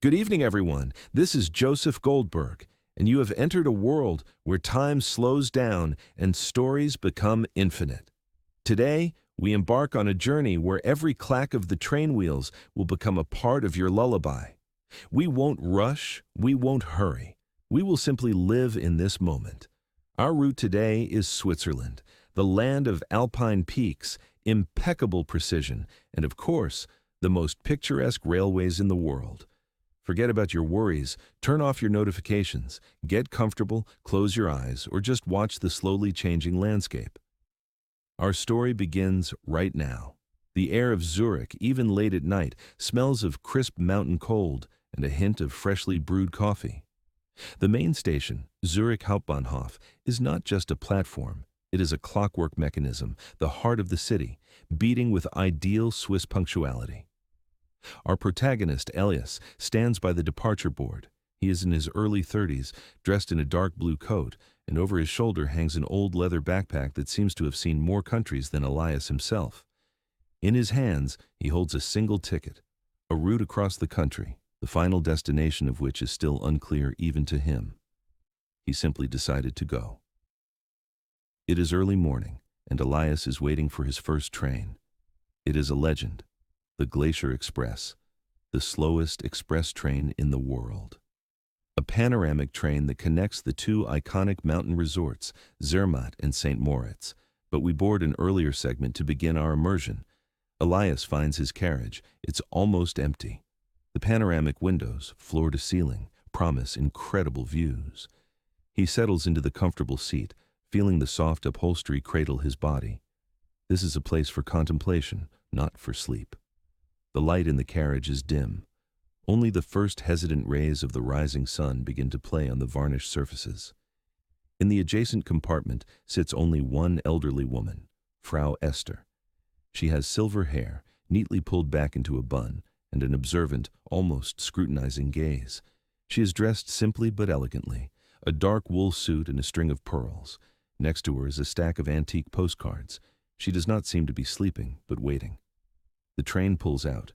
Good evening, everyone. This is Joseph Goldberg, and you have entered a world where time slows down and stories become infinite. Today, we embark on a journey where every clack of the train wheels will become a part of your lullaby. We won't rush, we won't hurry. We will simply live in this moment. Our route today is Switzerland, the land of Alpine peaks, impeccable precision, and of course, the most picturesque railways in the world. Forget about your worries, turn off your notifications, get comfortable, close your eyes, or just watch the slowly changing landscape. Our story begins right now. The air of Zurich, even late at night, smells of crisp mountain cold and a hint of freshly brewed coffee. The main station, Zurich Hauptbahnhof, is not just a platform. It is a clockwork mechanism, the heart of the city, beating with ideal Swiss punctuality. Our protagonist, Elias, stands by the departure board. He is in his early 30s, dressed in a dark blue coat, and over his shoulder hangs an old leather backpack that seems to have seen more countries than Elias himself. In his hands, he holds a single ticket, a route across the country, the final destination of which is still unclear even to him. He simply decided to go. It is early morning, and Elias is waiting for his first train. It is a legend. The Glacier Express, the slowest express train in the world. A panoramic train that connects the two iconic mountain resorts, Zermatt and St. Moritz. But we board an earlier segment to begin our immersion. Elias finds his carriage. It's almost empty. The panoramic windows, floor to ceiling, promise incredible views. He settles into the comfortable seat, feeling the soft upholstery cradle his body. This is a place for contemplation, not for sleep. The light in the carriage is dim. Only the first hesitant rays of the rising sun begin to play on the varnished surfaces. In the adjacent compartment sits only one elderly woman, Frau Esther. She has silver hair, neatly pulled back into a bun, and an observant, almost scrutinizing gaze. She is dressed simply but elegantly, a dark wool suit and a string of pearls. Next to her is a stack of antique postcards. She does not seem to be sleeping, but waiting. The train pulls out,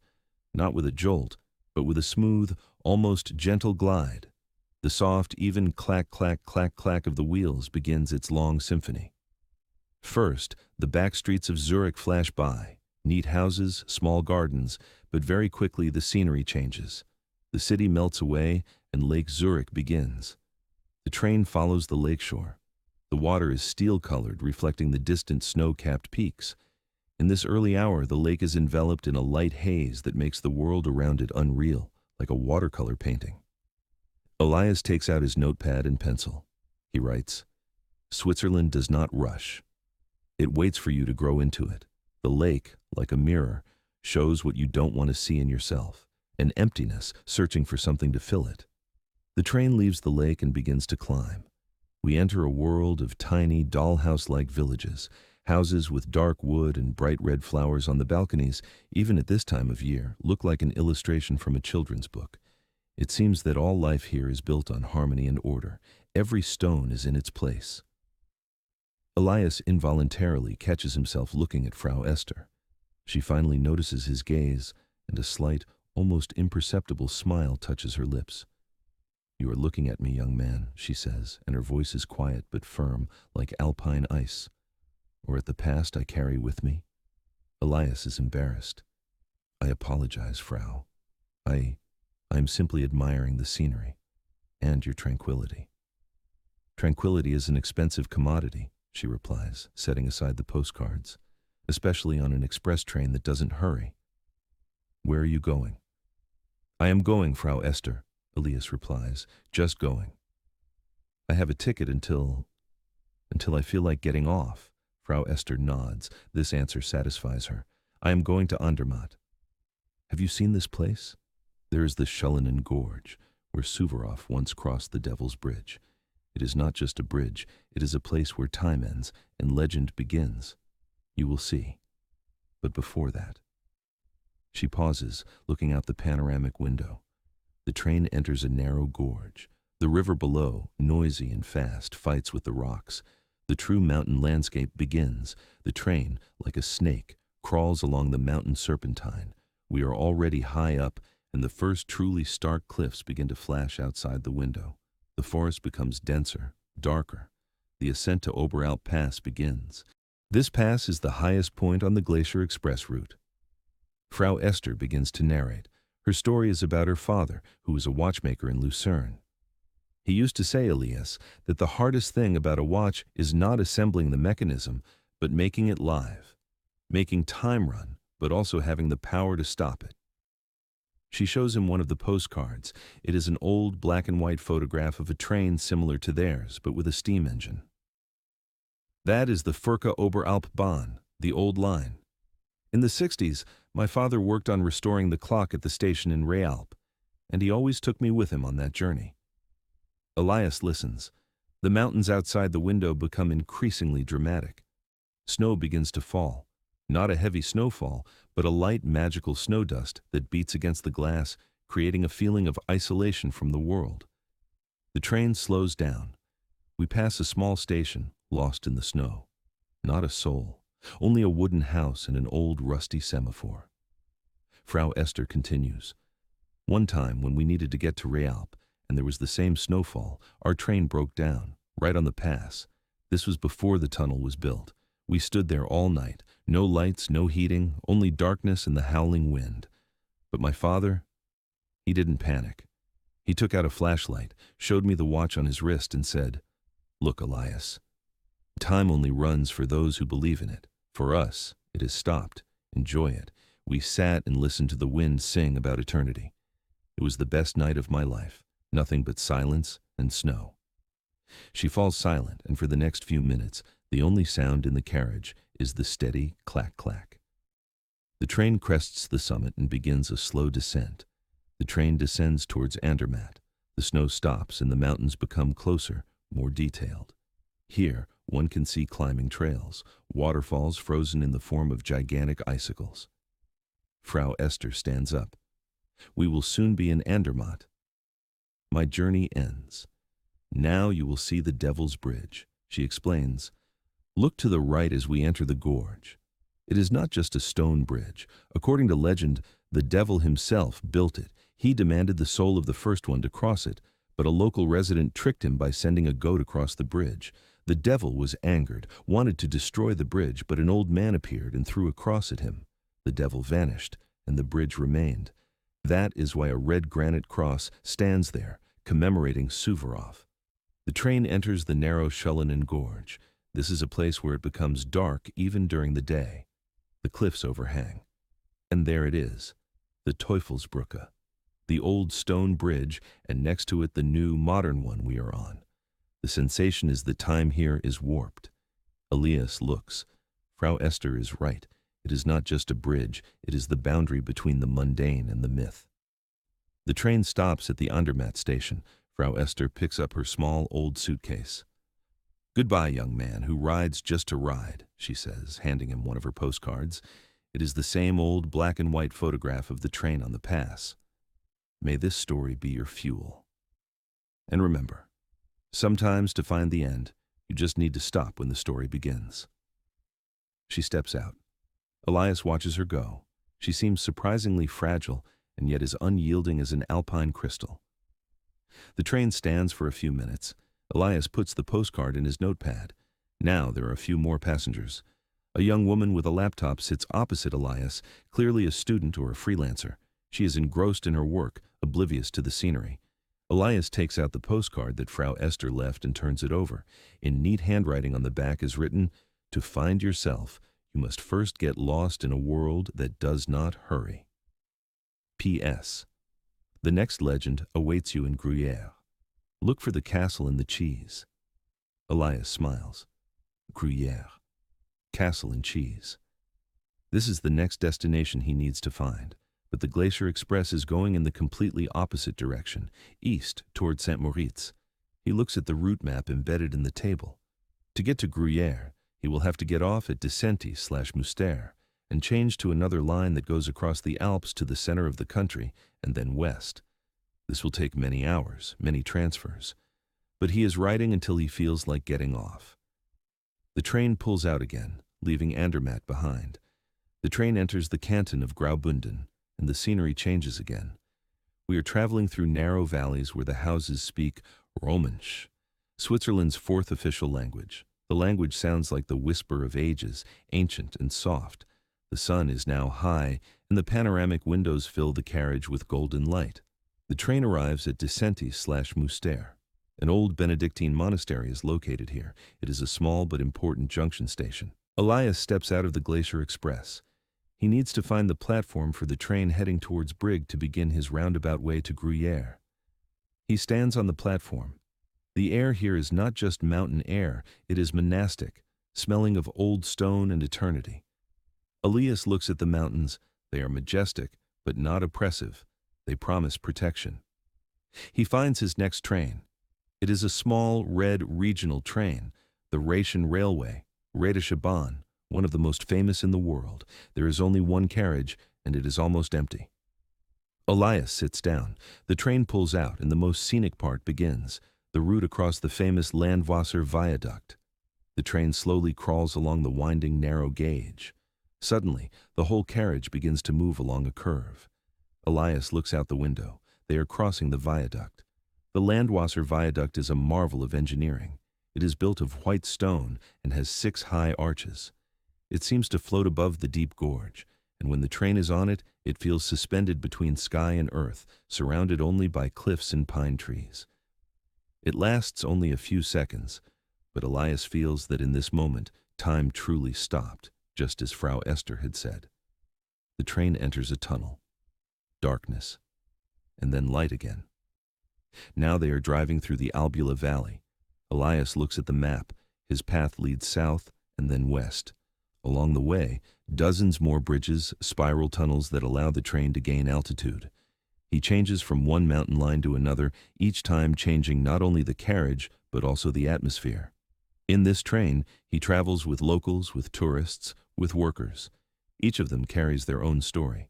not with a jolt, but with a smooth, almost gentle glide. The soft, even clack, clack, clack, clack of the wheels begins its long symphony. First, the back streets of Zurich flash by, neat houses, small gardens, but very quickly the scenery changes. The city melts away and Lake Zurich begins. The train follows the lakeshore. The water is steel-colored, reflecting the distant snow-capped peaks. In this early hour, the lake is enveloped in a light haze that makes the world around it unreal, like a watercolor painting. Elias takes out his notepad and pencil. He writes, "Switzerland does not rush. It waits for you to grow into it. The lake, like a mirror, shows what you don't want to see in yourself, an emptiness searching for something to fill it." The train leaves the lake and begins to climb. We enter a world of tiny, dollhouse-like villages, houses with dark wood and bright red flowers on the balconies, even at this time of year, look like an illustration from a children's book. It seems that all life here is built on harmony and order. Every stone is in its place. Elias involuntarily catches himself looking at Frau Esther. She finally notices his gaze, and a slight, almost imperceptible smile touches her lips. "You are looking at me, young man," she says, and her voice is quiet but firm, like Alpine ice. "Or at the past I carry with me?" Elias is embarrassed. "I apologize, Frau. I'm simply admiring the scenery and your tranquility." "Tranquility is an expensive commodity," she replies, setting aside the postcards, "especially on an express train that doesn't hurry." "Where are you going?" "I am going, Frau Esther," Elias replies, "just going. I have a ticket until I feel like getting off." Frau Esther nods. This answer satisfies her. "I am going to Andermatt." "Have you seen this place? There is the Schullenen Gorge, where Suvorov once crossed the Devil's Bridge. It is not just a bridge, it is a place where time ends and legend begins. You will see. But before that..." She pauses, looking out the panoramic window. The train enters a narrow gorge. The river below, noisy and fast, fights with the rocks. The true mountain landscape begins. The train, like a snake, crawls along the mountain serpentine. We are already high up, and the first truly stark cliffs begin to flash outside the window. The forest becomes denser, darker. The ascent to Oberalp Pass begins. This pass is the highest point on the Glacier Express route. Frau Esther begins to narrate. Her story is about her father, who was a watchmaker in Lucerne. He used to say, Elias, that the hardest thing about a watch is not assembling the mechanism, but making it live, making time run, but also having the power to stop it. She shows him one of the postcards. It is an old black and white photograph of a train similar to theirs, but with a steam engine. That is the Furka Oberalp-Bahn, the old line. In the 60s, my father worked on restoring the clock at the station in Realp, and he always took me with him on that journey. Elias listens. The mountains outside the window become increasingly dramatic. Snow begins to fall. Not a heavy snowfall, but a light magical snow dust that beats against the glass, creating a feeling of isolation from the world. The train slows down. We pass a small station, lost in the snow. Not a soul, only a wooden house and an old rusty semaphore. Frau Esther continues. One time when we needed to get to Realp, and there was the same snowfall, our train broke down, right on the pass. This was before the tunnel was built. We stood there all night, no lights, no heating, only darkness and the howling wind. But my father, he didn't panic. He took out a flashlight, showed me the watch on his wrist and said, "Look, Elias, time only runs for those who believe in it. For us, it has stopped. Enjoy it." We sat and listened to the wind sing about eternity. It was the best night of my life, nothing but silence and snow. She falls silent, and for the next few minutes, the only sound in the carriage is the steady clack-clack. The train crests the summit and begins a slow descent. The train descends towards Andermatt. The snow stops and the mountains become closer, more detailed. Here, one can see climbing trails, waterfalls frozen in the form of gigantic icicles. Frau Esther stands up. We will soon be in Andermatt. My journey ends. Now you will see the Devil's Bridge, she explains. Look to the right as we enter the gorge. It is not just a stone bridge. According to legend, the devil himself built it. He demanded the soul of the first one to cross it, but a local resident tricked him by sending a goat across the bridge. The devil was angered, wanted to destroy the bridge, but an old man appeared and threw a cross at him. The devil vanished, and the bridge remained. That is why a red granite cross stands there, commemorating Suvorov. The train enters the narrow Schullenen Gorge. This is a place where it becomes dark even during the day. The cliffs overhang. And there it is, the Teufelsbrücke, the old stone bridge, and next to it the new, modern one we are on. The sensation is that time here is warped. Elias looks. Frau Esther is right. It is not just a bridge, it is the boundary between the mundane and the myth. The train stops at the Andermatt station. Frau Esther picks up her small, old suitcase. "Goodbye, young man who rides just to ride," she says, handing him one of her postcards. It is the same old black and white photograph of the train on the pass. May this story be your fuel. And remember, sometimes to find the end, you just need to stop when the story begins. She steps out. Elias watches her go. She seems surprisingly fragile and yet as unyielding as an Alpine crystal. The train stands for a few minutes. Elias puts the postcard in his notepad. Now there are a few more passengers. A young woman with a laptop sits opposite Elias, clearly a student or a freelancer. She is engrossed in her work, oblivious to the scenery. Elias takes out the postcard that Frau Esther left and turns it over. In neat handwriting on the back is written, "To find yourself, you must first get lost in a world that does not hurry." P.S. The next legend awaits you in Gruyere. Look for the castle and the cheese. Elias smiles. Gruyere. Castle and cheese. This is the next destination he needs to find, but the Glacier Express is going in the completely opposite direction, east toward St. Moritz. He looks at the route map embedded in the table. To get to Gruyere, he will have to get off at Descentis/Mustère and change to another line that goes across the Alps to the center of the country and then west. This will take many hours, many transfers. But he is riding until he feels like getting off. The train pulls out again, leaving Andermatt behind. The train enters the canton of Graubünden, and the scenery changes again. We are traveling through narrow valleys where the houses speak Romansh, Switzerland's fourth official language. The language sounds like the whisper of ages, ancient and soft. The sun is now high, and the panoramic windows fill the carriage with golden light. The train arrives at Descentis/Mouster. An old Benedictine monastery is located here. It is a small but important junction station. Elias steps out of the Glacier Express. He needs to find the platform for the train heading towards Brig to begin his roundabout way to Gruyere. He stands on the platform. The air here is not just mountain air, it is monastic, smelling of old stone and eternity. Elias looks at the mountains. They are majestic, but not oppressive. They promise protection. He finds his next train. It is a small, red regional train, the Rhaetian Railway, Rhaetia Shaban, one of the most famous in the world. There is only one carriage, and it is almost empty. Elias sits down. The train pulls out, and the most scenic part begins, the route across the famous Landwasser Viaduct. The train slowly crawls along the winding, narrow gauge. Suddenly, the whole carriage begins to move along a curve. Elias looks out the window. They are crossing the viaduct. The Landwasser Viaduct is a marvel of engineering. It is built of white stone and has 6 high arches. It seems to float above the deep gorge, and when the train is on it, it feels suspended between sky and earth, surrounded only by cliffs and pine trees. It lasts only a few seconds, but Elias feels that in this moment, time truly stopped, just as Frau Esther had said. The train enters a tunnel. Darkness, and then light again. Now they are driving through the Albula Valley. Elias looks at the map. His path leads south and then west. Along the way, dozens more bridges, spiral tunnels that allow the train to gain altitude. He changes from one mountain line to another, each time changing not only the carriage, but also the atmosphere. In this train, he travels with locals, with tourists, with workers. Each of them carries their own story.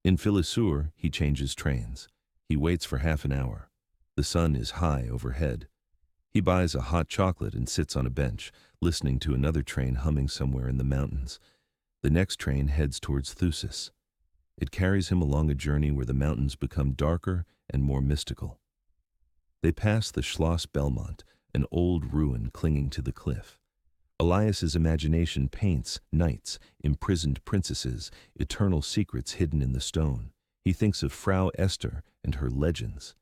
In Filisur, he changes trains. He waits for half an hour. The sun is high overhead. He buys a hot chocolate and sits on a bench, listening to another train humming somewhere in the mountains. The next train heads towards Thusis. It carries him along a journey where the mountains become darker and more mystical. They pass the Schloss Belmont, an old ruin clinging to the cliff. Elias's imagination paints knights, imprisoned princesses, eternal secrets hidden in the stone. He thinks of Frau Esther and her legends.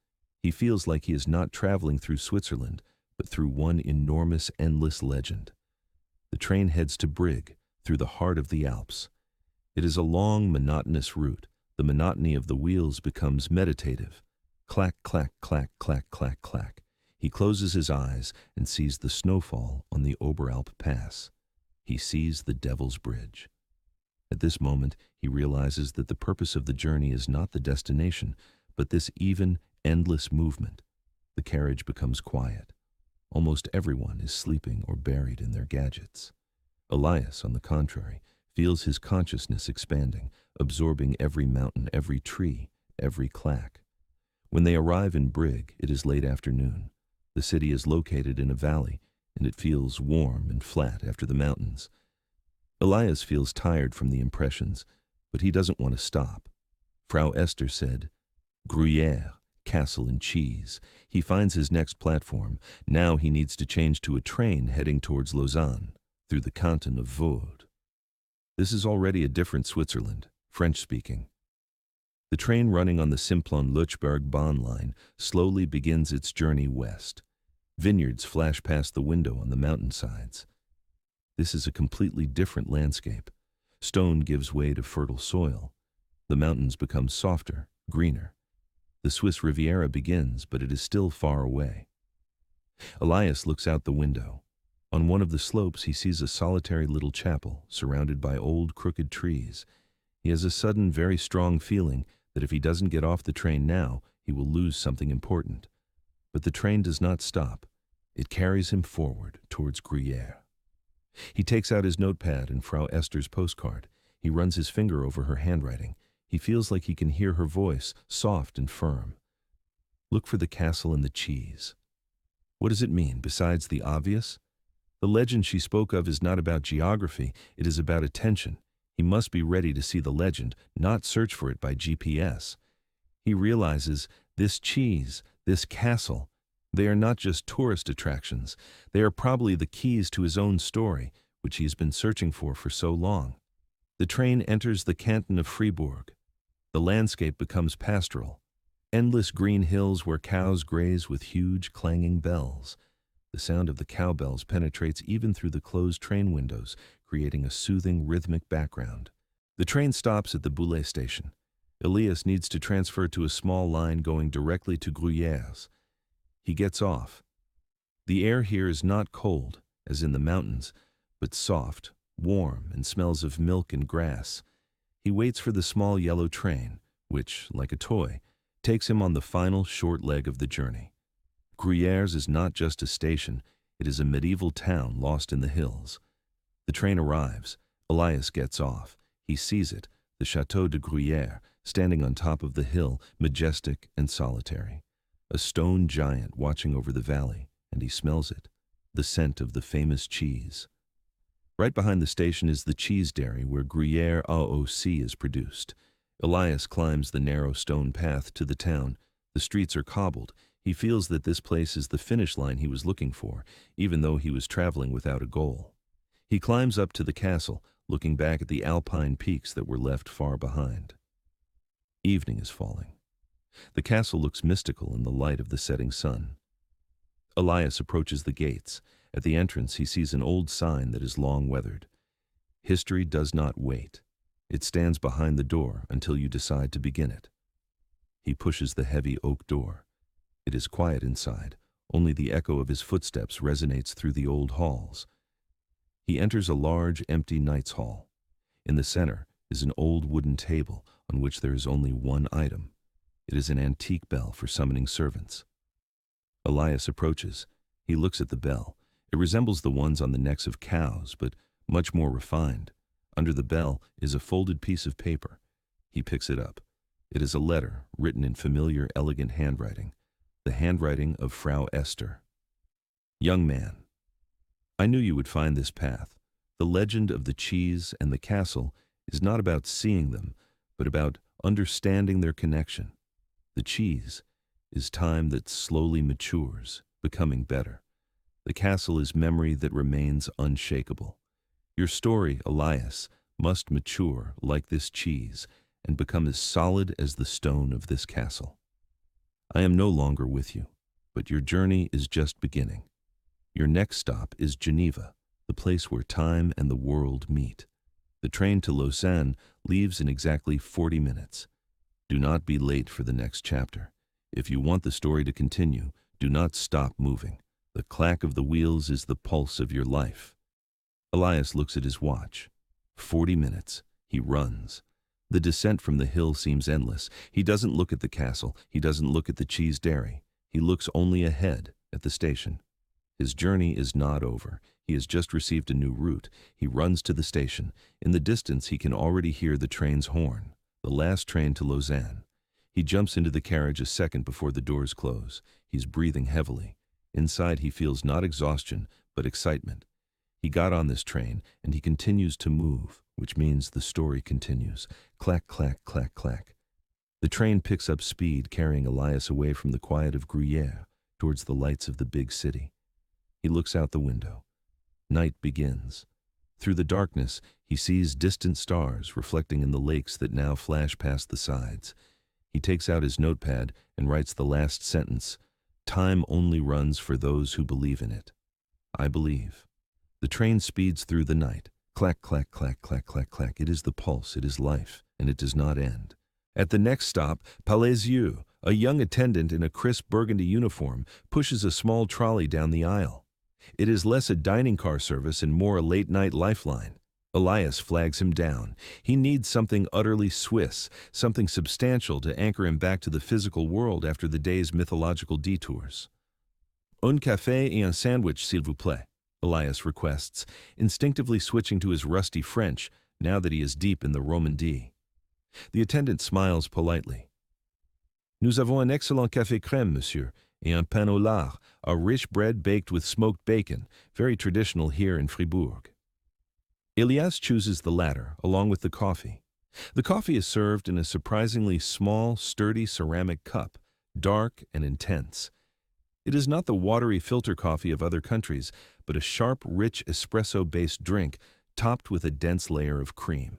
He feels like he is not traveling through Switzerland, but through one enormous, endless legend. The train heads to Brig, through the heart of the Alps. It is a long, monotonous route. The monotony of the wheels becomes meditative. Clack, clack, clack, clack, clack, clack. He closes his eyes and sees the snowfall on the Oberalp Pass. He sees the Devil's Bridge. At this moment, he realizes that the purpose of the journey is not the destination, but this even, endless movement. The carriage becomes quiet. Almost everyone is sleeping or buried in their gadgets. Elias, on the contrary, feels his consciousness expanding, absorbing every mountain, every tree, every clack. When they arrive in Brig, it is late afternoon. The city is located in a valley, and it feels warm and flat after the mountains. Elias feels tired from the impressions, but he doesn't want to stop. Frau Esther said, Gruyere, castle and cheese. He finds his next platform. Now he needs to change to a train heading towards Lausanne, through the canton of Vaud. This is already a different Switzerland, French-speaking. The train running on the Simplon-Lötschberg Bahn line slowly begins its journey west. Vineyards flash past the window on the mountainsides. This is a completely different landscape. Stone gives way to fertile soil. The mountains become softer, greener. The Swiss Riviera begins, but it is still far away. Elias looks out the window. On one of the slopes, he sees a solitary little chapel surrounded by old, crooked trees. He has a sudden, very strong feeling that if he doesn't get off the train now, he will lose something important. But the train does not stop. It carries him forward towards Gruyere. He takes out his notepad and Frau Esther's postcard. He runs his finger over her handwriting. He feels like he can hear her voice, soft and firm. Look for the castle and the cheese. What does it mean, besides the obvious? The legend she spoke of is not about geography, it is about attention. He must be ready to see the legend, not search for it by GPS. He realizes this cheese, this castle, they are not just tourist attractions. They are probably the keys to his own story, which he has been searching for so long. The train enters the canton of Fribourg. The landscape becomes pastoral. Endless green hills where cows graze with huge clanging bells. The sound of the cowbells penetrates even through the closed train windows, creating a soothing, rhythmic background. The train stops at the Boulay station. Elias needs to transfer to a small line going directly to Gruyères. He gets off. The air here is not cold, as in the mountains, but soft, warm, and smells of milk and grass. He waits for the small yellow train, which, like a toy, takes him on the final short leg of the journey. Gruyères is not just a station, it is a medieval town lost in the hills. The train arrives. Elias gets off. He sees it, the Château de Gruyères, standing on top of the hill, majestic and solitary. A stone giant watching over the valley, and he smells it, the scent of the famous cheese. Right behind the station is the cheese dairy where Gruyère AOC is produced. Elias climbs the narrow stone path to the town. The streets are cobbled. He feels that this place is the finish line he was looking for, even though he was traveling without a goal. He climbs up to the castle, looking back at the Alpine peaks that were left far behind. Evening is falling. The castle looks mystical in the light of the setting sun. Elias approaches the gates. At the entrance, he sees an old sign that is long weathered. History does not wait. It stands behind the door until you decide to begin it. He pushes the heavy oak door. It is quiet inside. Only the echo of his footsteps resonates through the old halls. He enters a large, empty knight's hall. In the center is an old wooden table on which there is only one item. It is an antique bell for summoning servants. Elias approaches. He looks at the bell. It resembles the ones on the necks of cows, but much more refined. Under the bell is a folded piece of paper. He picks it up. It is a letter written in familiar, elegant handwriting, the handwriting of Frau Esther. Young man, I knew you would find this path. The legend of the cheese and the castle is not about seeing them, but about understanding their connection. The cheese is time that slowly matures, becoming better. The castle is memory that remains unshakable. Your story, Elias, must mature like this cheese and become as solid as the stone of this castle. I am no longer with you, but your journey is just beginning. Your next stop is Geneva, the place where time and the world meet. The train to Lausanne leaves in exactly 40 minutes. Do not be late for the next chapter. If you want the story to continue, do not stop moving. The clack of the wheels is the pulse of your life. Elias looks at his watch. 40 minutes. He runs. The descent from the hill seems endless. He doesn't look at the castle. He doesn't look at the cheese dairy. He looks only ahead at the station. His journey is not over. He has just received a new route. He runs to the station. In the distance, he can already hear the train's horn. The last train to Lausanne. He jumps into the carriage a second before the doors close. He's breathing heavily. Inside, he feels not exhaustion, but excitement. He got on this train, and he continues to move, which means the story continues. Clack, clack, clack, clack. The train picks up speed, carrying Elias away from the quiet of Gruyère towards the lights of the big city. He looks out the window. Night begins. Through the darkness, he sees distant stars reflecting in the lakes that now flash past the sides. He takes out his notepad and writes the last sentence. Time only runs for those who believe in it. I believe. The train speeds through the night. Clack, clack, clack, clack, clack, clack. It is the pulse, it is life, and it does not end. At the next stop, Palaisieux, a young attendant in a crisp burgundy uniform, pushes a small trolley down the aisle. It is less a dining car service and more a late-night lifeline. Elias flags him down. He needs something utterly Swiss, something substantial to anchor him back to the physical world after the day's mythological detours. Un café et un sandwich, s'il vous plaît, Elias requests, instinctively switching to his rusty French now that he is deep in the Romandie. The attendant smiles politely. Nous avons un excellent café crème, monsieur, et un pain au lard, a rich bread baked with smoked bacon, very traditional here in Fribourg. Elias chooses the latter, along with the coffee. The coffee is served in a surprisingly small, sturdy ceramic cup, dark and intense. It is not the watery filter coffee of other countries, but a sharp, rich espresso-based drink topped with a dense layer of cream.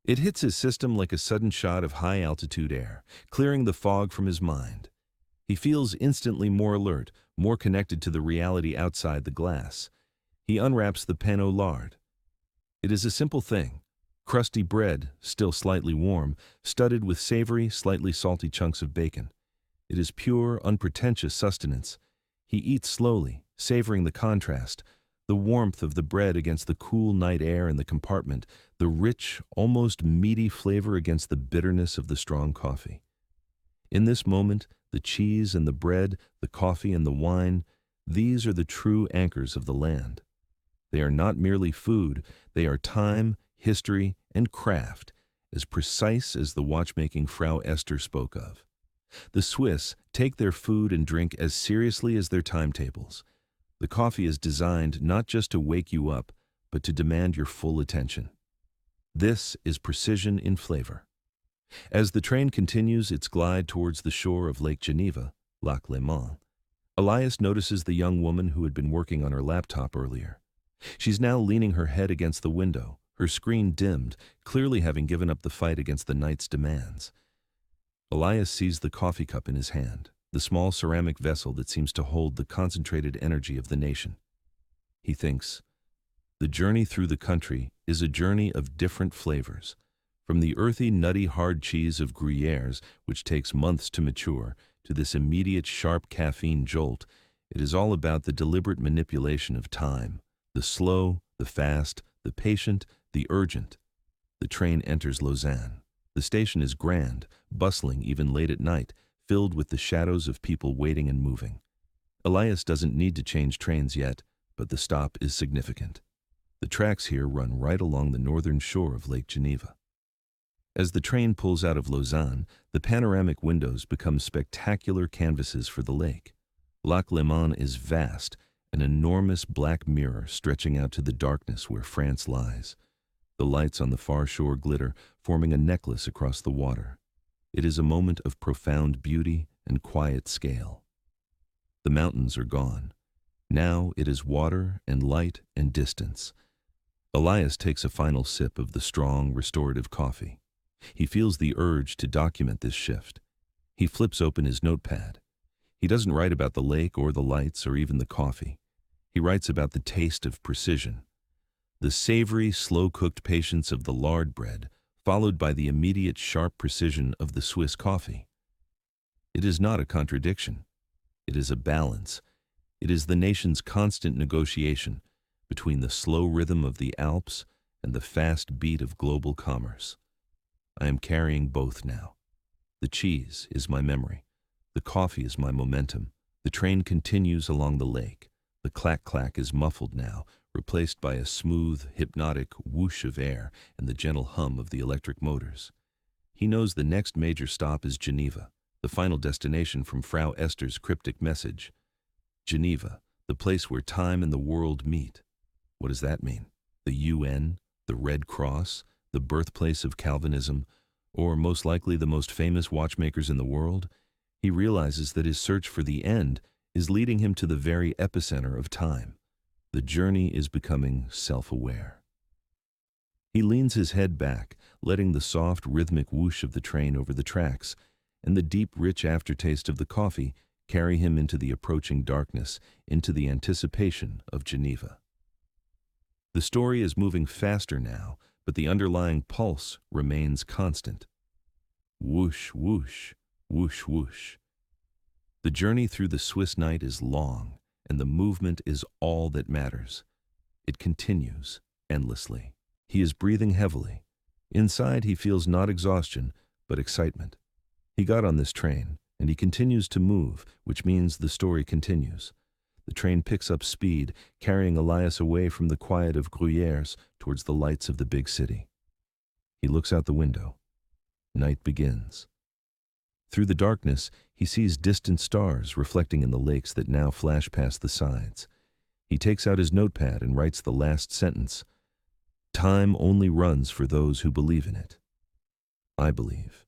It hits his system like a sudden shot of high-altitude air, clearing the fog from his mind. He feels instantly more alert, more connected to the reality outside the glass. He unwraps the pain au lard. It is a simple thing. Crusty bread, still slightly warm, studded with savory, slightly salty chunks of bacon. It is pure, unpretentious sustenance. He eats slowly, savoring the contrast, the warmth of the bread against the cool night air in the compartment, the rich, almost meaty flavor against the bitterness of the strong coffee. In this moment, the cheese and the bread, the coffee and the wine, these are the true anchors of the land. They are not merely food, they are time, history, and craft, as precise as the watchmaking Frau Esther spoke of. The Swiss take their food and drink as seriously as their timetables. The coffee is designed not just to wake you up, but to demand your full attention. This is precision in flavor. As the train continues its glide towards the shore of Lake Geneva, Lac Léman, Elias notices the young woman who had been working on her laptop earlier. She's now leaning her head against the window, her screen dimmed, clearly having given up the fight against the night's demands. Elias sees the coffee cup in his hand, the small ceramic vessel that seems to hold the concentrated energy of the nation. He thinks, the journey through the country is a journey of different flavors. From the earthy, nutty, hard cheese of Gruyère's, which takes months to mature, to this immediate, sharp caffeine jolt, it is all about the deliberate manipulation of time, the slow, the fast, the patient, the urgent. The train enters Lausanne. The station is grand, bustling even late at night, filled with the shadows of people waiting and moving. Elias doesn't need to change trains yet, but the stop is significant. The tracks here run right along the northern shore of Lake Geneva. As the train pulls out of Lausanne, the panoramic windows become spectacular canvases for the lake. Lac Léman is vast, an enormous black mirror stretching out to the darkness where France lies. The lights on the far shore glitter, forming a necklace across the water. It is a moment of profound beauty and quiet scale. The mountains are gone. Now it is water and light and distance. Elias takes a final sip of the strong, restorative coffee. He feels the urge to document this shift. He flips open his notepad. He doesn't write about the lake or the lights or even the coffee. He writes about the taste of precision. The savory, slow-cooked patience of the lard bread, followed by the immediate sharp precision of the Swiss coffee. It is not a contradiction. It is a balance. It is the nation's constant negotiation between the slow rhythm of the Alps and the fast beat of global commerce. I am carrying both now. The cheese is my memory. The coffee is my momentum. The train continues along the lake. The clack-clack is muffled now, replaced by a smooth, hypnotic whoosh of air and the gentle hum of the electric motors. He knows the next major stop is Geneva, the final destination from Frau Esther's cryptic message. Geneva, the place where time and the world meet. What does that mean? The UN, the Red Cross, the birthplace of Calvinism, or most likely the most famous watchmakers in the world? He realizes that his search for the end is leading him to the very epicenter of time. The journey is becoming self-aware. He leans his head back, letting the soft, rhythmic whoosh of the train over the tracks, and the deep, rich aftertaste of the coffee carry him into the approaching darkness, into the anticipation of Geneva. The story is moving faster now, but the underlying pulse remains constant. Whoosh, whoosh, whoosh, whoosh. The journey through the Swiss night is long, and the movement is all that matters. It continues endlessly. He is breathing heavily. Inside, he feels not exhaustion, but excitement. He got on this train, and he continues to move, which means the story continues. The train picks up speed, carrying Elias away from the quiet of Gruyère's towards the lights of the big city. He looks out the window. Night begins. Through the darkness, he sees distant stars reflecting in the lakes that now flash past the sides. He takes out his notepad and writes the last sentence. Time only runs for those who believe in it. I believe.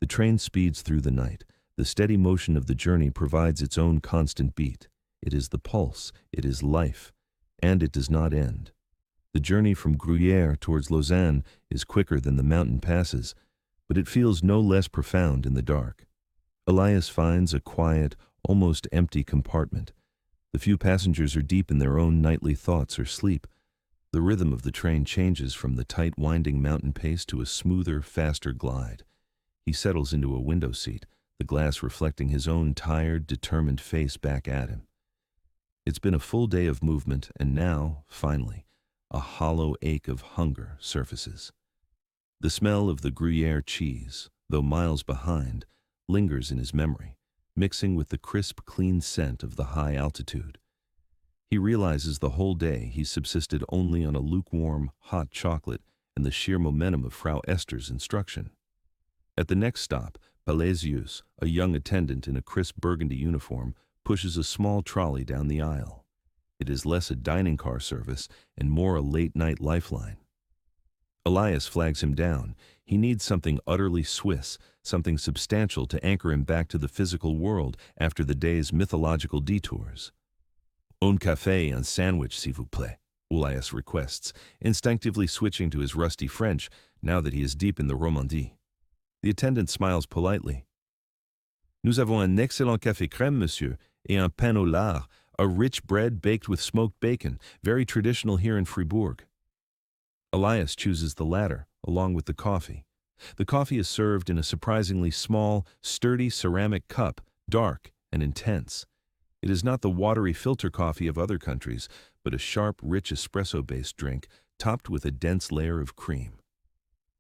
The train speeds through the night. The steady motion of the journey provides its own constant beat. It is the pulse, it is life, and it does not end. The journey from Gruyère towards Lausanne is quicker than the mountain passes, but it feels no less profound in the dark. Elias finds a quiet, almost empty compartment. The few passengers are deep in their own nightly thoughts or sleep. The rhythm of the train changes from the tight, winding mountain pace to a smoother, faster glide. He settles into a window seat, the glass reflecting his own tired, determined face back at him. It's been a full day of movement, and now, finally, a hollow ache of hunger surfaces. The smell of the Gruyère cheese, though miles behind, lingers in his memory, mixing with the crisp, clean scent of the high altitude. He realizes the whole day he subsisted only on a lukewarm, hot chocolate and the sheer momentum of Frau Esther's instruction. At the next stop, Palazius, a young attendant in a crisp burgundy uniform, pushes a small trolley down the aisle. It is less a dining car service and more a late-night lifeline. Elias flags him down. He needs something utterly Swiss, something substantial to anchor him back to the physical world after the day's mythological detours. Un café, un sandwich, s'il vous plaît, Elias requests, instinctively switching to his rusty French now that he is deep in the Romandie. The attendant smiles politely. Nous avons un excellent café crème, monsieur, et un pain au lard, a rich bread baked with smoked bacon, very traditional here in Fribourg. Elias chooses the latter, along with the coffee. The coffee is served in a surprisingly small, sturdy ceramic cup, dark and intense. It is not the watery filter coffee of other countries, but a sharp, rich espresso-based drink topped with a dense layer of cream.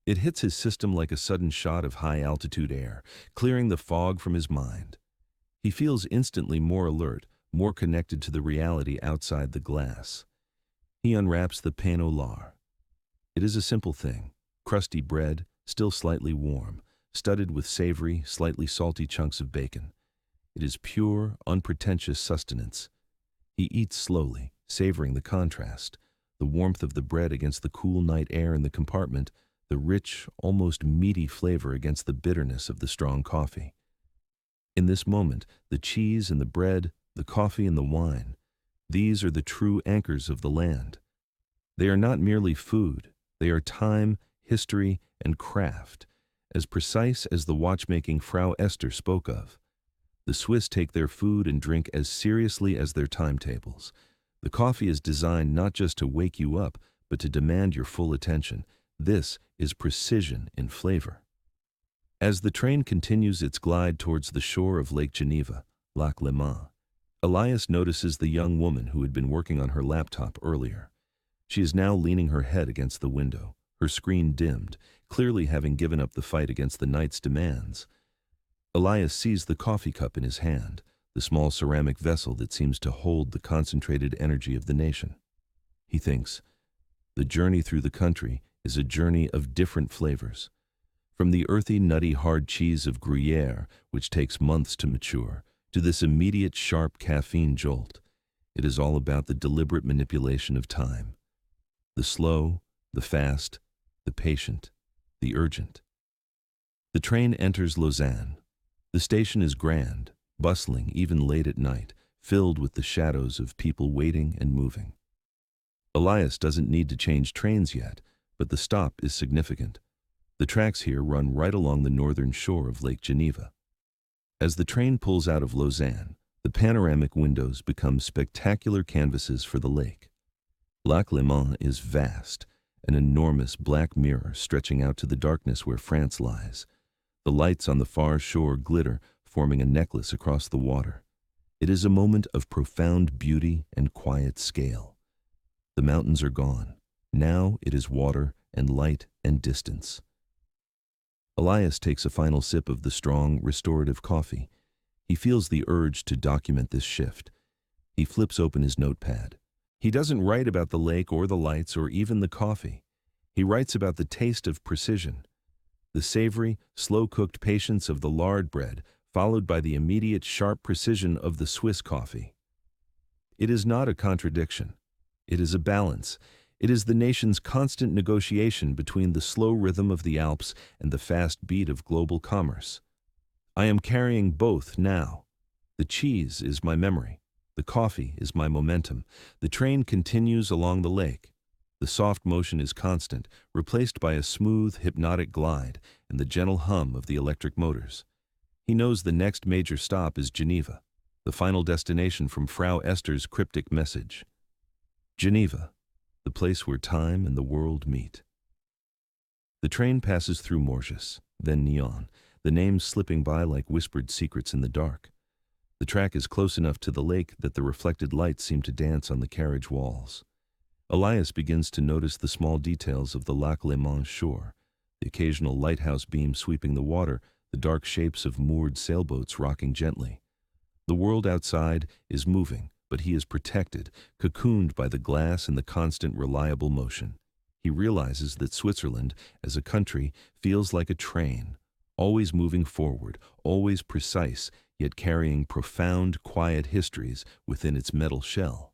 It hits his system like a sudden shot of high-altitude air, clearing the fog from his mind. He feels instantly more alert, more connected to the reality outside the glass. He unwraps the pain au lard. It is a simple thing, crusty bread, still slightly warm, studded with savory, slightly salty chunks of bacon. It is pure, unpretentious sustenance. He eats slowly, savoring the contrast, the warmth of the bread against the cool night air in the compartment, the rich, almost meaty flavor against the bitterness of the strong coffee. In this moment, the cheese and the bread, the coffee and the wine, these are the true anchors of the land. They are not merely food, they are time, history, and craft, as precise as the watchmaking Frau Esther spoke of. The Swiss take their food and drink as seriously as their timetables. The coffee is designed not just to wake you up, but to demand your full attention. This is precision in flavor. As the train continues its glide towards the shore of Lake Geneva, Lac Léman, Elias notices the young woman who had been working on her laptop earlier. She is now leaning her head against the window, her screen dimmed, clearly having given up the fight against the night's demands. Elias sees the coffee cup in his hand, the small ceramic vessel that seems to hold the concentrated energy of the nation. He thinks, the journey through the country is a journey of different flavors. From the earthy, nutty, hard cheese of Gruyère, which takes months to mature, to this immediate, sharp caffeine jolt, it is all about the deliberate manipulation of time. The slow, the fast, the patient, the urgent. The train enters Lausanne. The station is grand, bustling even late at night, filled with the shadows of people waiting and moving. Elias doesn't need to change trains yet, but the stop is significant. The tracks here run right along the northern shore of Lake Geneva. As the train pulls out of Lausanne, the panoramic windows become spectacular canvases for the lake. Lac Léman is vast, an enormous black mirror stretching out to the darkness where France lies. The lights on the far shore glitter, forming a necklace across the water. It is a moment of profound beauty and quiet scale. The mountains are gone. Now it is water and light and distance. Elias takes a final sip of the strong, restorative coffee. He feels the urge to document this shift. He flips open his notepad. He doesn't write about the lake or the lights or even the coffee. He writes about the taste of precision. The savory, slow-cooked patience of the lard bread, followed by the immediate, sharp precision of the Swiss coffee. It is not a contradiction. It is a balance. It is the nation's constant negotiation between the slow rhythm of the Alps and the fast beat of global commerce. I am carrying both now. The cheese is my memory. The coffee is my momentum. The train continues along the lake. The soft motion is constant, replaced by a smooth, hypnotic glide and the gentle hum of the electric motors. He knows the next major stop is Geneva, the final destination from Frau Esther's cryptic message. Geneva, the place where time and the world meet. The train passes through Morges, then Nyon, the names slipping by like whispered secrets in the dark. The track is close enough to the lake that the reflected lights seem to dance on the carriage walls. Elias begins to notice the small details of the Lac Léman shore, the occasional lighthouse beam sweeping the water, the dark shapes of moored sailboats rocking gently. The world outside is moving, but he is protected, cocooned by the glass and the constant reliable motion. He realizes that Switzerland, as a country, feels like a train, always moving forward, always precise, yet carrying profound, quiet histories within its metal shell.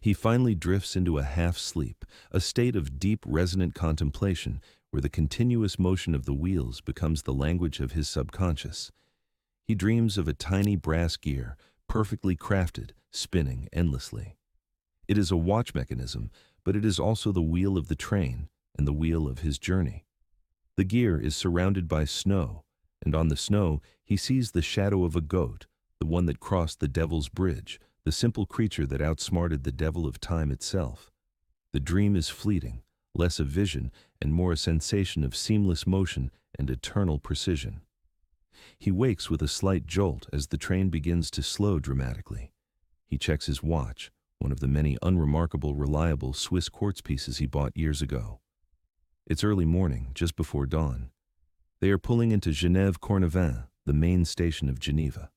He finally drifts into a half-sleep, a state of deep, resonant contemplation, where the continuous motion of the wheels becomes the language of his subconscious. He dreams of a tiny brass gear, perfectly crafted, spinning endlessly. It is a watch mechanism, but it is also the wheel of the train and the wheel of his journey. The gear is surrounded by snow, and on the snow he sees the shadow of a goat, the one that crossed the Devil's Bridge, the simple creature that outsmarted the devil of time itself. The dream is fleeting, less a vision and more a sensation of seamless motion and eternal precision. He wakes with a slight jolt as the train begins to slow dramatically. He checks his watch, one of the many unremarkable, reliable Swiss quartz pieces he bought years ago. It's early morning, just before dawn. They are pulling into Genève-Cornavin, the main station of Geneva.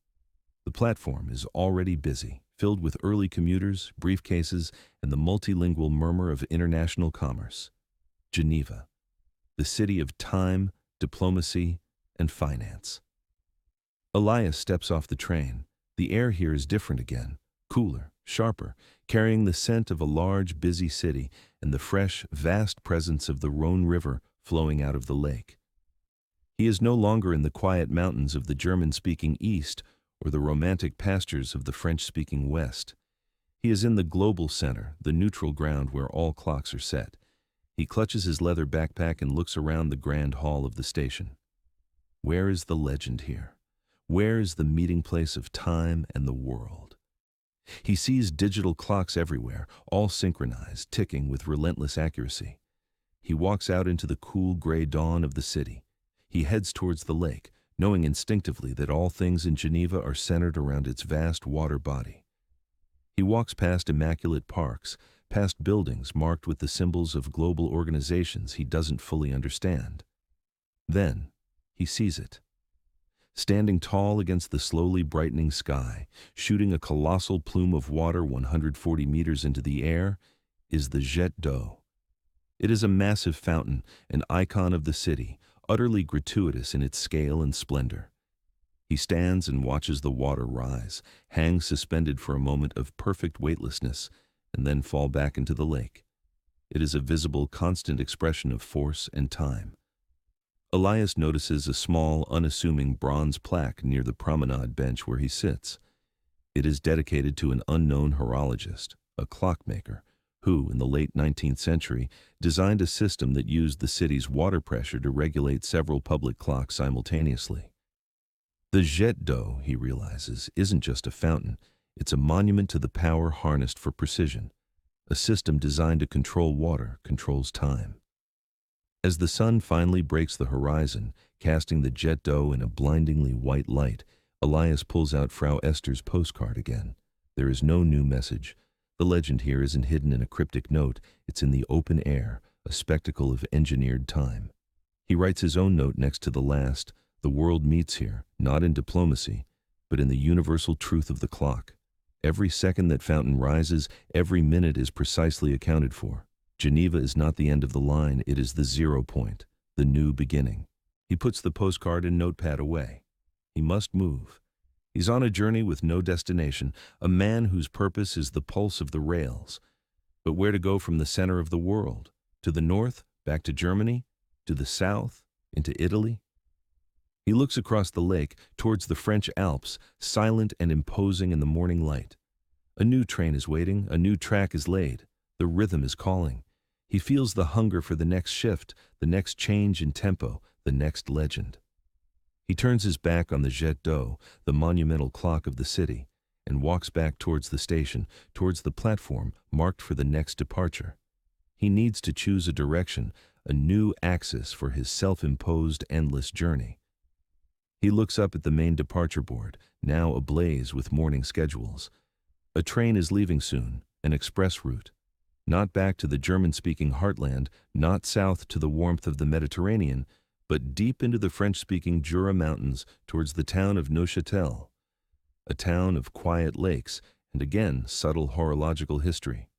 The platform is already busy, filled with early commuters, briefcases, and the multilingual murmur of international commerce. Geneva, the city of time, diplomacy, and finance. Elias steps off the train. The air here is different again, cooler, sharper, carrying the scent of a large, busy city and the fresh, vast presence of the Rhône River flowing out of the lake. He is no longer in the quiet mountains of the German-speaking East or the romantic pastures of the French-speaking West. He is in the global center, the neutral ground where all clocks are set. He clutches his leather backpack and looks around the grand hall of the station. Where is the legend here? Where is the meeting place of time and the world? He sees digital clocks everywhere, all synchronized, ticking with relentless accuracy. He walks out into the cool gray dawn of the city. He heads towards the lake, knowing instinctively that all things in Geneva are centered around its vast water body. He walks past immaculate parks, past buildings marked with the symbols of global organizations he doesn't fully understand. Then, he sees it. Standing tall against the slowly brightening sky, shooting a colossal plume of water 140 meters into the air, is the Jet d'Eau. It is a massive fountain, an icon of the city, utterly gratuitous in its scale and splendor. He stands and watches the water rise, hang suspended for a moment of perfect weightlessness, and then fall back into the lake. It is a visible, constant expression of force and time. Elias notices a small, unassuming bronze plaque near the promenade bench where he sits. It is dedicated to an unknown horologist, a clockmaker, who, in the late 19th century, designed a system that used the city's water pressure to regulate several public clocks simultaneously. The Jet d'Eau, he realizes, isn't just a fountain, it's a monument to the power harnessed for precision. A system designed to control water controls time. As the sun finally breaks the horizon, casting the Jet d'Eau in a blindingly white light, Elias pulls out Frau Esther's postcard again. There is no new message. The legend here isn't hidden in a cryptic note, it's in the open air, a spectacle of engineered time. He writes his own note next to the last. The world meets here, not in diplomacy, but in the universal truth of the clock. Every second that fountain rises, every minute is precisely accounted for. Geneva is not the end of the line, it is the 0 point, the new beginning. He puts the postcard and notepad away. He must move. He's on a journey with no destination, a man whose purpose is the pulse of the rails. But where to go from the center of the world? To the north, back to Germany? To the south, into Italy? He looks across the lake towards the French Alps, silent and imposing in the morning light. A new train is waiting, a new track is laid. The rhythm is calling. He feels the hunger for the next shift, the next change in tempo, the next legend. He turns his back on the Jet d'Eau, the monumental clock of the city, and walks back towards the station, towards the platform marked for the next departure. He needs to choose a direction, a new axis for his self-imposed endless journey. He looks up at the main departure board, now ablaze with morning schedules. A train is leaving soon, an express route. Not back to the German-speaking heartland, not south to the warmth of the Mediterranean, but deep into the French-speaking Jura Mountains towards the town of Neuchâtel, a town of quiet lakes and again subtle horological history.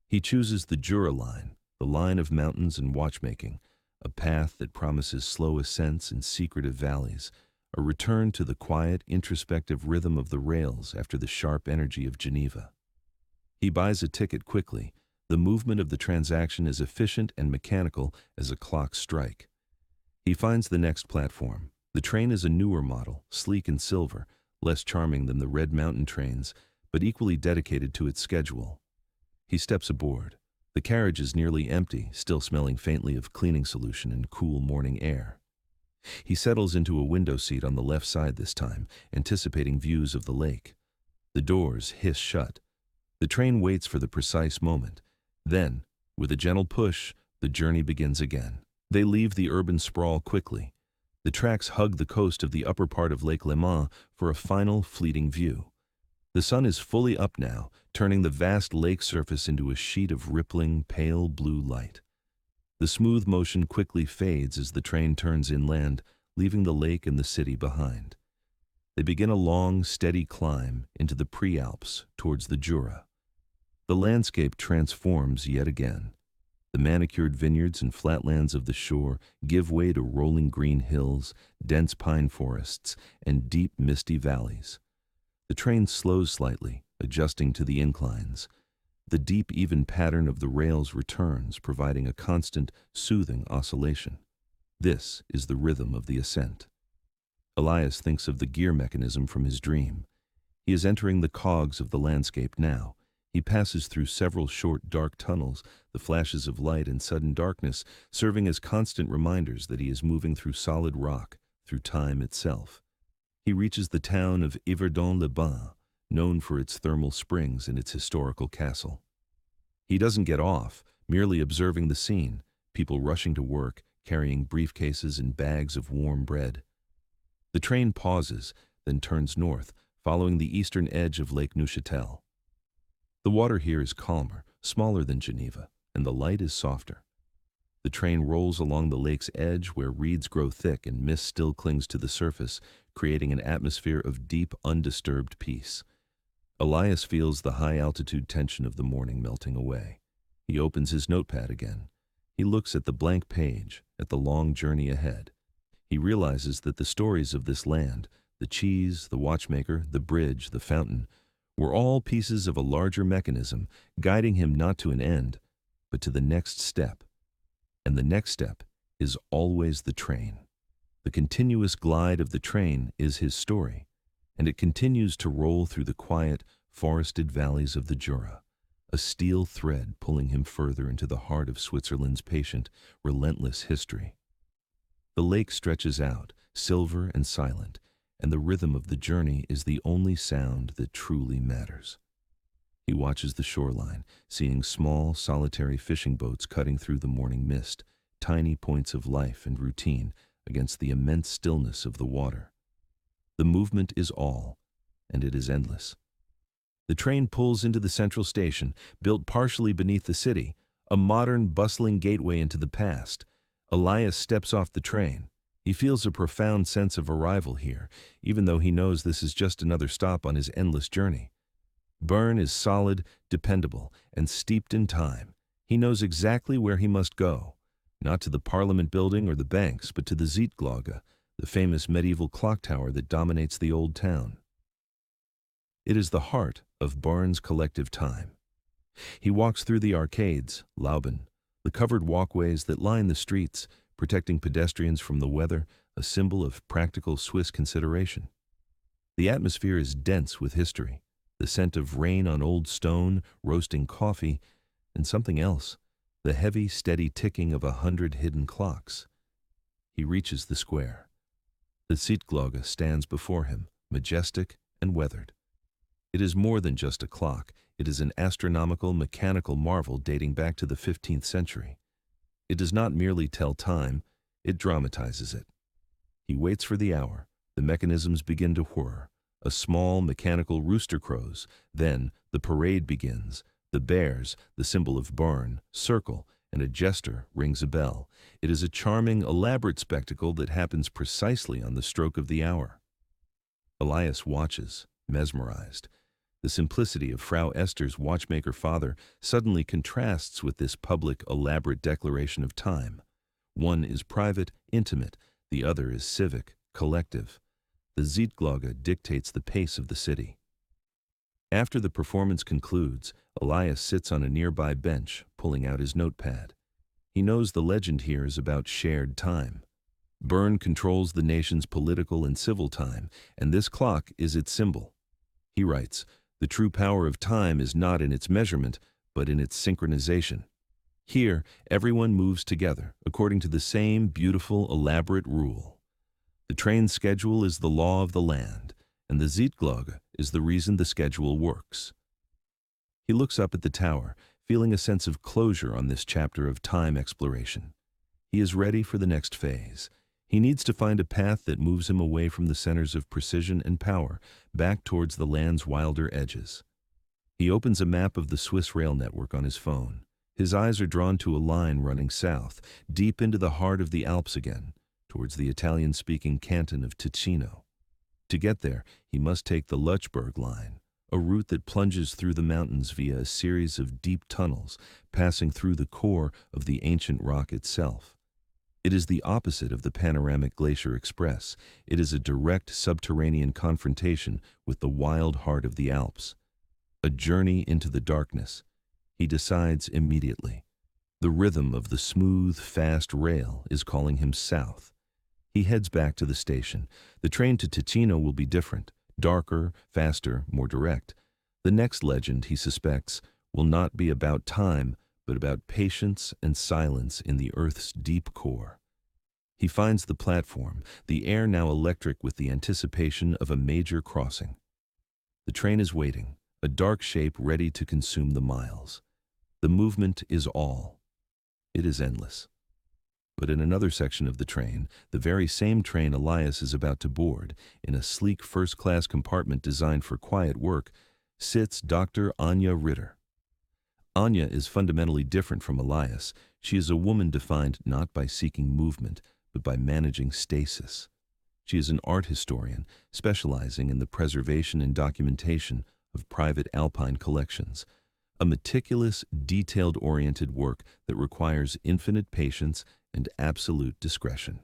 He chooses the Jura line, the line of mountains and watchmaking, a path that promises slow ascents in secretive valleys, a return to the quiet, introspective rhythm of the rails after the sharp energy of Geneva. He buys a ticket quickly. The movement of the transaction is efficient and mechanical as a clock's strike. He finds the next platform. The train is a newer model, sleek and silver, less charming than the Red Mountain trains, but equally dedicated to its schedule. He steps aboard. The carriage is nearly empty, still smelling faintly of cleaning solution and cool morning air. He settles into a window seat on the left side this time, anticipating views of the lake. The doors hiss shut. The train waits for the precise moment. Then, with a gentle push, the journey begins again. They leave the urban sprawl quickly. The tracks hug the coast of the upper part of Lake Léman for a final, fleeting view. The sun is fully up now, turning the vast lake surface into a sheet of rippling, pale blue light. The smooth motion quickly fades as the train turns inland, leaving the lake and the city behind. They begin a long, steady climb into the Prealps towards the Jura. The landscape transforms yet again. The manicured vineyards and flatlands of the shore give way to rolling green hills, dense pine forests, and deep, misty valleys. The train slows slightly, adjusting to the inclines. The deep, even pattern of the rails returns, providing a constant, soothing oscillation. This is the rhythm of the ascent. Elias thinks of the gear mechanism from his dream. He is entering the cogs of the landscape now. He passes through several short, dark tunnels, the flashes of light and sudden darkness serving as constant reminders that he is moving through solid rock, through time itself. He reaches the town of Yverdon-les-Bains, known for its thermal springs and its historical castle. He doesn't get off, merely observing the scene, people rushing to work, carrying briefcases and bags of warm bread. The train pauses, then turns north, following the eastern edge of Lake Neuchâtel. The water here is calmer, smaller than Geneva, and the light is softer. The train rolls along the lake's edge where reeds grow thick and mist still clings to the surface, creating an atmosphere of deep, undisturbed peace. Elias feels the high-altitude tension of the morning melting away. He opens his notepad again. He looks at the blank page, at the long journey ahead. He realizes that the stories of this land, the cheese, the watchmaker, the bridge, the fountain, were all pieces of a larger mechanism, guiding him not to an end, but to the next step. And the next step is always the train. The continuous glide of the train is his story, and it continues to roll through the quiet, forested valleys of the Jura, a steel thread pulling him further into the heart of Switzerland's patient, relentless history. The lake stretches out, silver and silent, and the rhythm of the journey is the only sound that truly matters. He watches the shoreline, seeing small, solitary fishing boats cutting through the morning mist, tiny points of life and routine against the immense stillness of the water. The movement is all, and it is endless. The train pulls into the central station, built partially beneath the city, a modern, bustling gateway into the past. Elias steps off the train. He feels a profound sense of arrival here, even though he knows this is just another stop on his endless journey. Bern is solid, dependable, and steeped in time. He knows exactly where he must go, not to the Parliament building or the banks, but to the Zietglocke, the famous medieval clock tower that dominates the old town. It is the heart of Bern's collective time. He walks through the arcades, Lauben, the covered walkways that line the streets, protecting pedestrians from the weather, a symbol of practical Swiss consideration. The atmosphere is dense with history, the scent of rain on old stone, roasting coffee, and something else, the heavy, steady ticking of 100 hidden clocks. He reaches the square. The Sittglocke stands before him, majestic and weathered. It is more than just a clock. It is an astronomical, mechanical marvel dating back to the 15th century. It does not merely tell time, it dramatizes it. He waits for the hour. The mechanisms begin to whir. A small, mechanical rooster crows. Then the parade begins. The bears, the symbol of Bern, circle, and a jester rings a bell. It is a charming, elaborate spectacle that happens precisely on the stroke of the hour. Elias watches, mesmerized. The simplicity of Frau Esther's watchmaker father suddenly contrasts with this public, elaborate declaration of time. One is private, intimate, the other is civic, collective. The Sittglocke dictates the pace of the city. After the performance concludes, Elias sits on a nearby bench, pulling out his notepad. He knows the legend here is about shared time. Bern controls the nation's political and civil time, and this clock is its symbol. He writes, "The true power of time is not in its measurement, but in its synchronization. Here, everyone moves together, according to the same beautiful, elaborate rule. The train schedule is the law of the land, and the Sittglocke is the reason the schedule works." He looks up at the tower, feeling a sense of closure on this chapter of time exploration. He is ready for the next phase. He needs to find a path that moves him away from the centers of precision and power, back towards the land's wilder edges. He opens a map of the Swiss rail network on his phone. His eyes are drawn to a line running south, deep into the heart of the Alps again, towards the Italian-speaking canton of Ticino. To get there, he must take the Leuchberg line, a route that plunges through the mountains via a series of deep tunnels, passing through the core of the ancient rock itself. It is the opposite of the panoramic Glacier Express. It is a direct subterranean confrontation with the wild heart of the Alps. A journey into the darkness. He decides immediately. The rhythm of the smooth, fast rail is calling him south. He heads back to the station. The train to Ticino will be different, darker, faster, more direct. The next legend, he suspects, will not be about time, but about patience and silence in the Earth's deep core. He finds the platform, the air now electric with the anticipation of a major crossing. The train is waiting, a dark shape ready to consume the miles. The movement is all. It is endless. But in another section of the train, the very same train Elias is about to board, in a sleek first-class compartment designed for quiet work, sits Dr. Anja Ritter. Anja is fundamentally different from Elias. She is a woman defined not by seeking movement, but by managing stasis. She is an art historian, specializing in the preservation and documentation of private Alpine collections, a meticulous, detailed-oriented work that requires infinite patience and absolute discretion.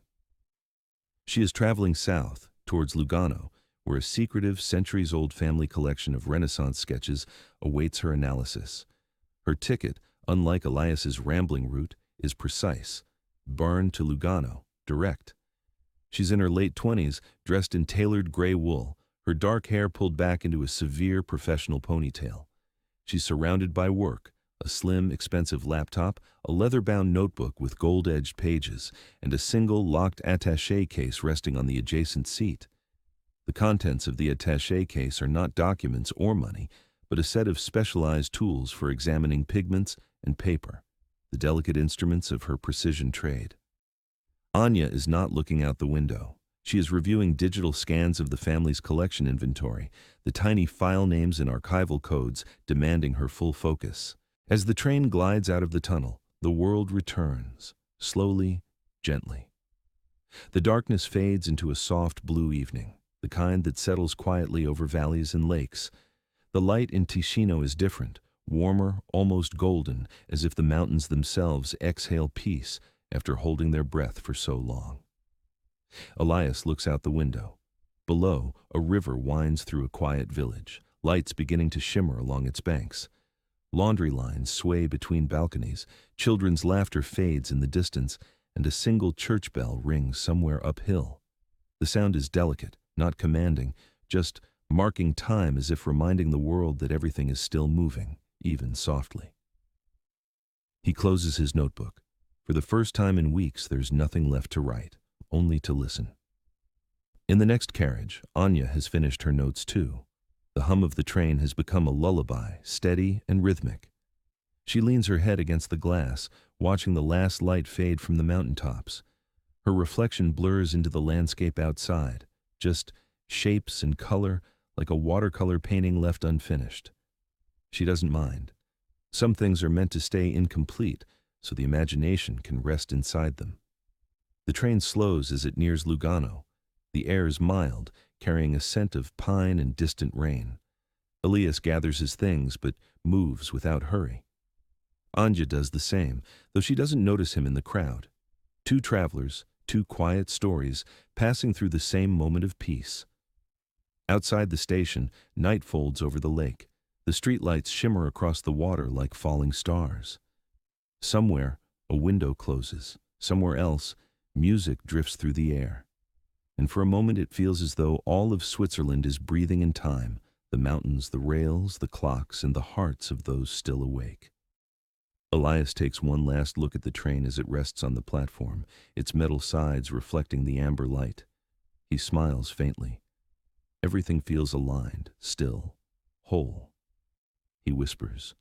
She is traveling south, towards Lugano, where a secretive, centuries-old family collection of Renaissance sketches awaits her analysis. Her ticket, unlike Elias's rambling route, is precise. Bern to Lugano, direct. She's in her late 20s, dressed in tailored gray wool, her dark hair pulled back into a severe professional ponytail. She's surrounded by work, a slim, expensive laptop, a leather-bound notebook with gold-edged pages, and a single locked attaché case resting on the adjacent seat. The contents of the attaché case are not documents or money, but a set of specialized tools for examining pigments and paper, the delicate instruments of her precision trade. Anja is not looking out the window. She is reviewing digital scans of the family's collection inventory, the tiny file names and archival codes demanding her full focus. As the train glides out of the tunnel, the world returns, slowly, gently. The darkness fades into a soft blue evening, the kind that settles quietly over valleys and lakes. The light in Ticino is different, warmer, almost golden, as if the mountains themselves exhale peace after holding their breath for so long. Elias looks out the window. Below, a river winds through a quiet village, lights beginning to shimmer along its banks. Laundry lines sway between balconies, children's laughter fades in the distance, and a single church bell rings somewhere uphill. The sound is delicate, not commanding, just marking time as if reminding the world that everything is still moving, even softly. He closes his notebook. For the first time in weeks, there's nothing left to write, only to listen. In the next carriage, Anya has finished her notes too. The hum of the train has become a lullaby, steady and rhythmic. She leans her head against the glass, watching the last light fade from the mountaintops. Her reflection blurs into the landscape outside, just shapes and color like a watercolor painting left unfinished. She doesn't mind. Some things are meant to stay incomplete, so the imagination can rest inside them. The train slows as it nears Lugano. The air is mild, carrying a scent of pine and distant rain. Elias gathers his things, but moves without hurry. Anja does the same, though she doesn't notice him in the crowd. Two travelers, two quiet stories, passing through the same moment of peace. Outside the station, night folds over the lake. The streetlights shimmer across the water like falling stars. Somewhere, a window closes. Somewhere else, music drifts through the air. And for a moment it feels as though all of Switzerland is breathing in time, the mountains, the rails, the clocks, and the hearts of those still awake. Elias takes one last look at the train as it rests on the platform, its metal sides reflecting the amber light. He smiles faintly. Everything feels aligned, still, whole. He whispers,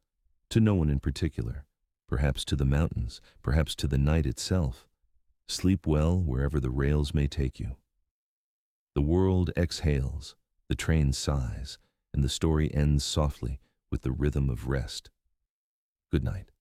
to no one in particular, perhaps to the mountains, perhaps to the night itself. Sleep well wherever the rails may take you. The world exhales, the train sighs, and the story ends softly with the rhythm of rest. Good night.